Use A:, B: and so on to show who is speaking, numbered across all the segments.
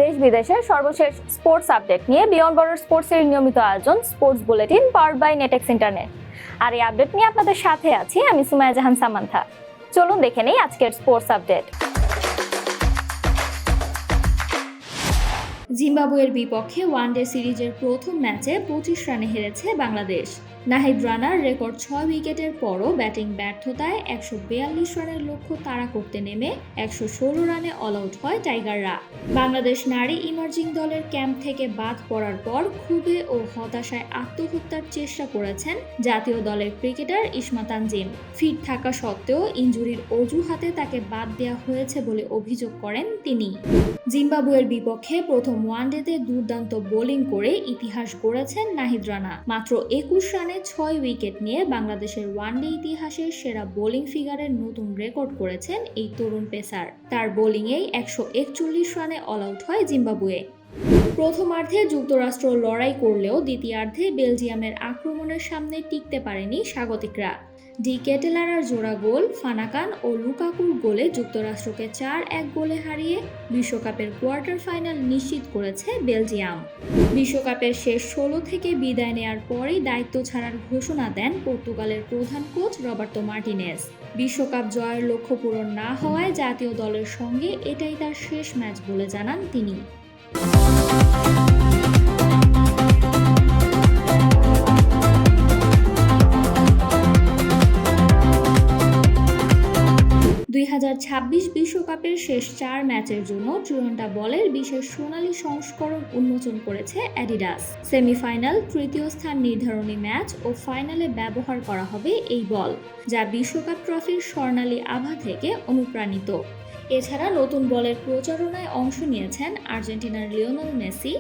A: দেশ বিদেশের সর্বশেষ স্পোর্টস আপডেট নিয়ে বিয়ন্ড বর্ডার স্পোর্টসের নিয়মিত আয়োজন sports bulletin powered by Netex internet. আর এই আপডেট নিয়ে আপনাদের সাথে আছি আমি সুমাইয়া জাহান সামান্থা। চলুন দেখে নেই আজকের স্পোর্টস আপডেট। জিম্বাবুয়ের বিপক্ষে ওয়ানডে সিরিজের প্রথম ম্যাচে 25 রানে হেরেছে বাংলাদেশ। নাহিদ রানার রেকর্ড 6 উইকেটের পরও ব্যাটিং ব্যর্থতায় 142 রানের লক্ষ্য তাড়া করতে নেমে 116 রানে অল আউট হয় টাইগাররা। বাংলাদেশ নারী ইমার্জিং দলের ক্যাম্প থেকে বাদ পড়ার পর ক্ষোভে ও হতাশায় আত্মহত্যার চেষ্টা করেছেন জাতীয় দলের ক্রিকেটার ইসমা তানজিম। ফিট থাকা সত্ত্বেও ইনজুরির অজুহাতে তাকে বাদ দেওয়া হয়েছে বলে অভিযোগ করেন তিনি। জিম্বাবুয়ের বিপক্ষে প্রথম ওয়ানডেতে দুর্দান্ত বোলিং করে ইতিহাস গড়েছেন নাহিদ রানা। মাত্র 21 রানে 6 উইকেট নিয়ে বাংলাদেশের ওয়ানডে ইতিহাসের সেরা বোলিং ফিগারের নতুন রেকর্ড করেছেন এই তরুণ পেসার। তার বোলিংয়েই 141 রানে অল আউট হয় জিম্বাবুয়ে। প্রথমার্ধে যুক্তরাষ্ট্র লড়াই করলেও দ্বিতীয়ার্ধে বেলজিয়ামের আক্রমণের সামনে টিকতে পারেনি স্বাগতিকরা। ডি কেটেলারার জোড়া গোল, ফানাকান ও লুকাকুর গোলে যুক্তরাষ্ট্রকে 4-1 গোলে হারিয়ে বিশ্বকাপের কোয়ার্টার ফাইনাল নিশ্চিত করেছে বেলজিয়াম। বিশ্বকাপের শেষ 16 থেকে বিদায় নেয়ার পরেই দায়িত্ব ছাড়ার ঘোষণা দেন পর্তুগালের প্রধান কোচ রবার্তো মার্টিনেজ। বিশ্বকাপ জয়ের লক্ষ্য পূরণ না হওয়ায় জাতীয় দলের সঙ্গে এটাই তার শেষ ম্যাচ বলে জানান তিনি। বিশ্বকাপের শেষ 4 ম্যাচের জন্য ট্রিয়ন্টা বলের বিশেষ সোনালী সংস্করণ উন্মোচন করেছে অ্যাডিডাস। সেমিফাইনাল, তৃতীয় স্থান নির্ধারণী ম্যাচ ও ফাইনালে ব্যবহার করা হবে এই বল, যা বিশ্বকাপ ট্রফির স্বর্ণালী আভা থেকে অনুপ্রাণিত। এছাড়া নতুন বলের প্রচারণায় অংশ নিয়েছেন আর্জেন্টিনার লিওনেল মেসি,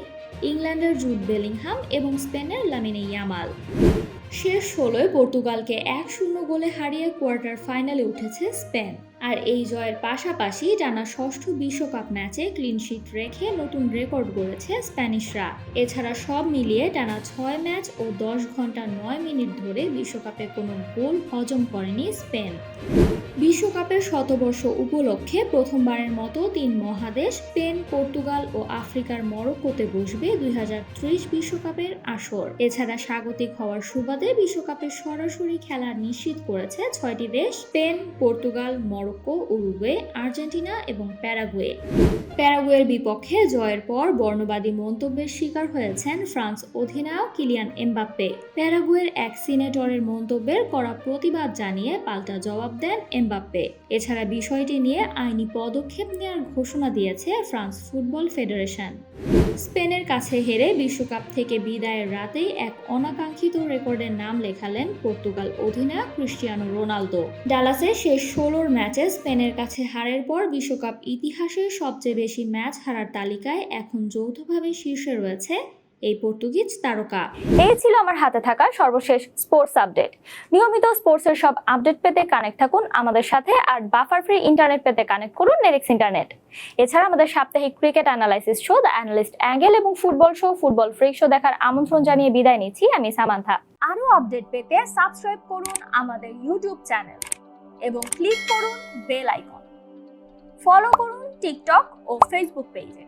A: ইংল্যান্ডের জুড বেলিংহাম এবং স্পেনের লামিনে ইয়ামাল। শেষ 16 পর্তুগালকে 1-0 গোলে হারিয়ে কোয়ার্টার ফাইনালে উঠেছে স্পেন। আর এই জয়ের পাশাপাশি টানা ষষ্ঠ বিশ্বকাপ ম্যাচে ক্লিনশিট রেখে নতুন রেকর্ড গড়েছে স্প্যানিশরা। এছাড়া সব মিলিয়ে টানা 6 ম্যাচ ও 10 ঘন্টা 9 মিনিট ধরে বিশ্বকাপে কোনো গোল হজম করেনি স্পেন। বিশ্বকাপের শতবর্ষ উপলক্ষে প্রথমবারের মতো 3 মহাদেশ স্পেন, পর্তুগাল ও আফ্রিকার মরক্কোতে বসবে 2030 বিশ্বকাপের আসর। এছাড়া স্বাগতিক হওয়ার সুবাদে বিশ্বকাপে সরাসরি খেলা নিশ্চিত করেছে 6টি দেশ: Spain, Portugal, Morocco, Uruguay, Argentina এবং প্যারাগুয়ে। প্যারাগুয়ের বিপক্ষে জয়ের পর বর্ণবাদী মন্তব্যের শিকার হয়েছেন ফ্রান্স অধিনায়ক কিলিয়ান এমবাপ্পে। প্যারাগুয়ের এক সিনেটরের মন্তব্যের কড়া প্রতিবাদ জানিয়ে পাল্টা জবাব দেন এমবাপ্পে। এছাড়া বিষয়টি নিয়ে আইনি পদক্ষেপ নেওয়ার ঘোষণা দিয়েছে ফ্রান্স ফুটবল ফেডারেশন। স্পেনের কাছে হেরে বিশ্বকাপ থেকে বিদায়ের রাতেই এক অনাকাঙ্ক্ষিত রেকর্ডের নাম লেখালেন পর্তুগাল অধিনায়ক ক্রিস্টিয়ানো রোনালদো। ডালাসে শেষ 16 ম্যাচে স্পেনের কাছে হারের পর বিশ্বকাপ ইতিহাসের সবচেয়ে বেশি ম্যাচ হারার তালিকায় এখন যৌথভাবে শীর্ষে রয়েছে এই পর্তুগিজ তারকা। এই ছিল আমার হাতে থাকা সর্বশেষ স্পোর্টস আপডেট। নিয়মিত স্পোর্টসের সব আপডেট পেতে কানেক্ট থাকুন আমাদের সাথে, আর বাফার ফ্রি ইন্টারনেট পেতে কানেক্ট করুন নেটেক্স ইন্টারনেট। এছাড়া আমাদের সাপ্তাহিক cricket analysis show the analyst angle এবং football show football freak show দেখার আমন্ত্রণ জানিয়ে বিদায় নিচ্ছি আমি সামান্থা। আরো আপডেট পেতে সাবস্ক্রাইব করুন আমাদের ইউটিউব চ্যানেল এবং ক্লিক করুন বেল আইকন। ফলো করুন টিকটক ও ফেসবুক পেজে।